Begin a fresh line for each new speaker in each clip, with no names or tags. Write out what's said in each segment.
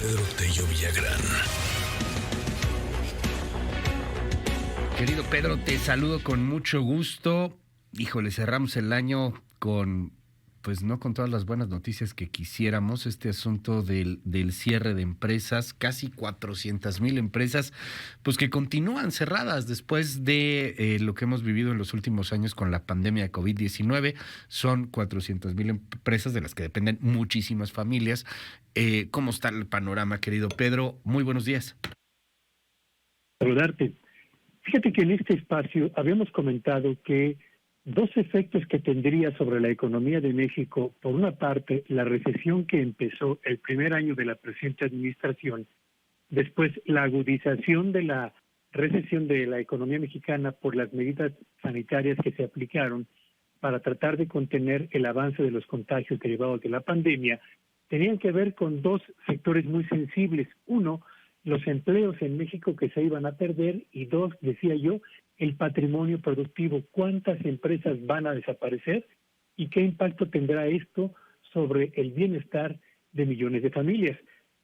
Pedro Tello Villagrán.
Querido Pedro, te saludo con mucho gusto. Híjole, cerramos el año con, pues no con todas las buenas noticias que quisiéramos. Este asunto del cierre de empresas, casi 400,000 empresas, pues que continúan cerradas después de lo que hemos vivido en los últimos años con la pandemia de COVID-19. Son 400,000 empresas de las que dependen muchísimas familias. ¿Cómo está el panorama, querido Pedro? Muy buenos días.
Saludarte. Fíjate que en este espacio habíamos comentado que dos efectos que tendría sobre la economía de México, por una parte, la recesión que empezó el primer año de la presente administración, después la agudización de la recesión de la economía mexicana por las medidas sanitarias que se aplicaron para tratar de contener el avance de los contagios derivados de la pandemia, tenían que ver con dos sectores muy sensibles. Uno, los empleos en México que se iban a perder, y dos, decía yo, el patrimonio productivo, cuántas empresas van a desaparecer y qué impacto tendrá esto sobre el bienestar de millones de familias.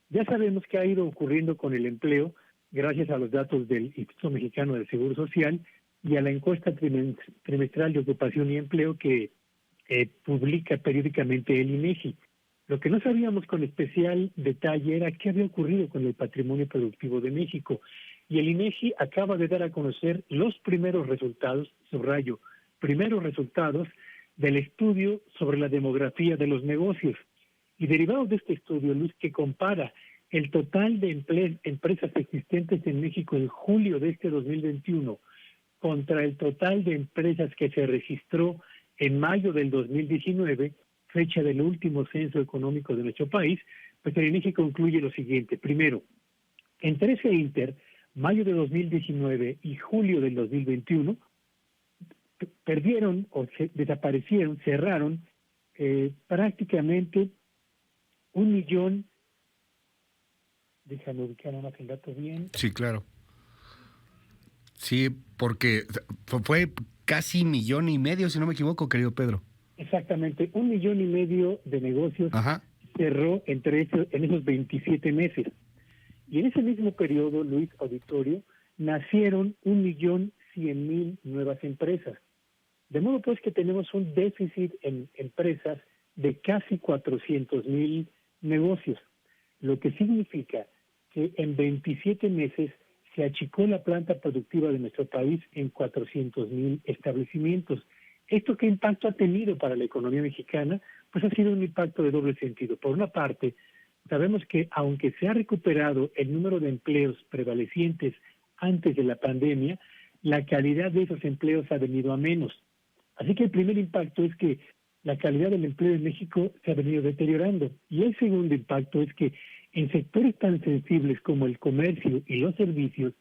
Ya sabemos qué ha ido ocurriendo con el empleo gracias a los datos del Instituto Mexicano del Seguro Social y a la encuesta trimestral de ocupación y empleo que publica periódicamente el INEGI. Lo que no sabíamos con especial detalle era qué había ocurrido con el patrimonio productivo de México. Y el INEGI acaba de dar a conocer los primeros resultados, subrayo, primeros resultados del estudio sobre la demografía de los negocios. Y derivado de este estudio, Luis, que compara el total de empresas existentes en México en julio de este 2021 contra el total de empresas que se registró en mayo del 2019, fecha del último censo económico de nuestro país, pues el INEGI concluye lo siguiente. Primero, entre ese inter, mayo de 2019 y julio del 2021, perdieron o desaparecieron, cerraron prácticamente 1,000,000, déjame ubicar más el dato bien.
Sí, claro. Sí, porque fue casi 1,500,000, si no me equivoco, querido Pedro.
Exactamente, 1,500,000 de negocios cerró en esos 27 meses. Y en ese mismo periodo, Luis, auditorio, nacieron 1,100,000 nuevas empresas. De modo pues que tenemos un déficit en empresas de casi 400,000 negocios, lo que significa que en 27 meses se achicó la planta productiva de nuestro país en 400,000 establecimientos. ¿Esto qué impacto ha tenido para la economía mexicana? Pues ha sido un impacto de doble sentido. Por una parte, sabemos que aunque se ha recuperado el número de empleos prevalecientes antes de la pandemia, la calidad de esos empleos ha venido a menos. Así que el primer impacto es que la calidad del empleo en México se ha venido deteriorando. Y el segundo impacto es que en sectores tan sensibles como el comercio y los servicios,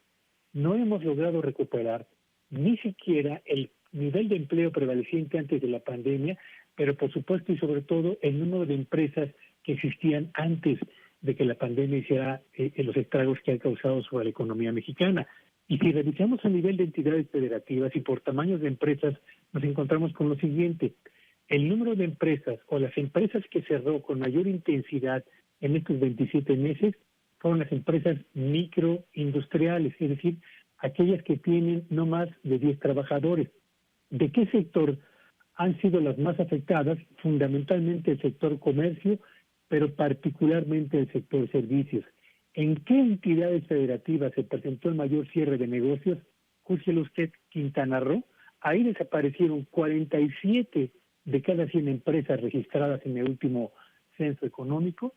no hemos logrado recuperar ni siquiera el nivel de empleo prevaleciente antes de la pandemia, pero por supuesto y sobre todo el número de empresas que existían antes de que la pandemia hiciera los estragos que ha causado sobre la economía mexicana. Y si revisamos a nivel de entidades federativas y por tamaños de empresas, nos encontramos con lo siguiente. El número de empresas o las empresas que cerró con mayor intensidad en estos 27 meses fueron las empresas microindustriales, es decir, aquellas que tienen no más de 10 trabajadores. ¿De qué sector han sido las más afectadas? Fundamentalmente el sector comercio, pero particularmente el sector servicios. ¿En qué entidades federativas se presentó el mayor cierre de negocios? Júzguelo usted, Quintana Roo. Ahí desaparecieron 47 de cada 100 empresas registradas en el último censo económico.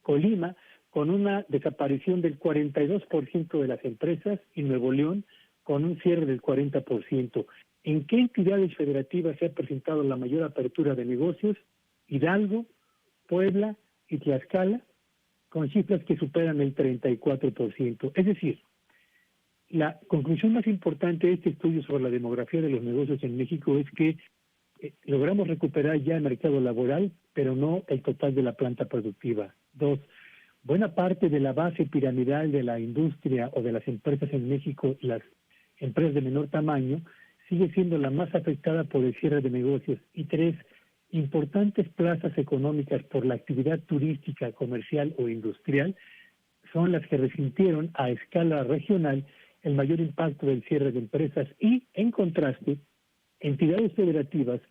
Colima, con una desaparición del 42% de las empresas, y Nuevo León, con un cierre del 40%. ¿En qué entidades federativas se ha presentado la mayor apertura de negocios? Hidalgo, Puebla y Tlaxcala, con cifras que superan el 34%. Es decir, la conclusión más importante de este estudio sobre la demografía de los negocios en México es que logramos recuperar ya el mercado laboral, pero no el total de la planta productiva. Dos, buena parte de la base piramidal de la industria o de las empresas en México, las empresas de menor tamaño, sigue siendo la más afectada por el cierre de negocios. Y tres, importantes plazas económicas por la actividad turística, comercial o industrial son las que resintieron a escala regional el mayor impacto del cierre de empresas y, en contraste, entidades federativas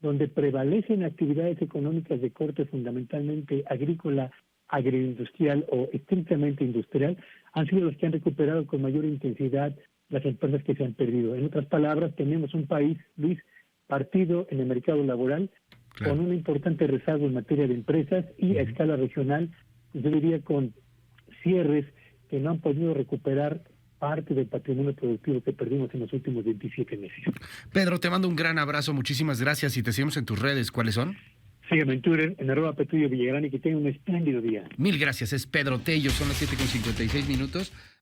donde prevalecen actividades económicas de corte fundamentalmente agrícola, agroindustrial o estrictamente industrial, han sido los que han recuperado con mayor intensidad las empresas que se han perdido. En otras palabras, tenemos un país, Luis, partido en el mercado laboral, claro, con un importante rezago en materia de empresas y a escala regional, yo diría con cierres que no han podido recuperar parte del patrimonio productivo que perdimos en los últimos 27 meses.
Pedro, te mando un gran abrazo, muchísimas gracias y te seguimos en tus redes. ¿Cuáles son?
Sígueme en Twitter, en @Petrillo Villagrán, y que tenga un espléndido día.
Mil gracias, es Pedro Tello, son las 7:56.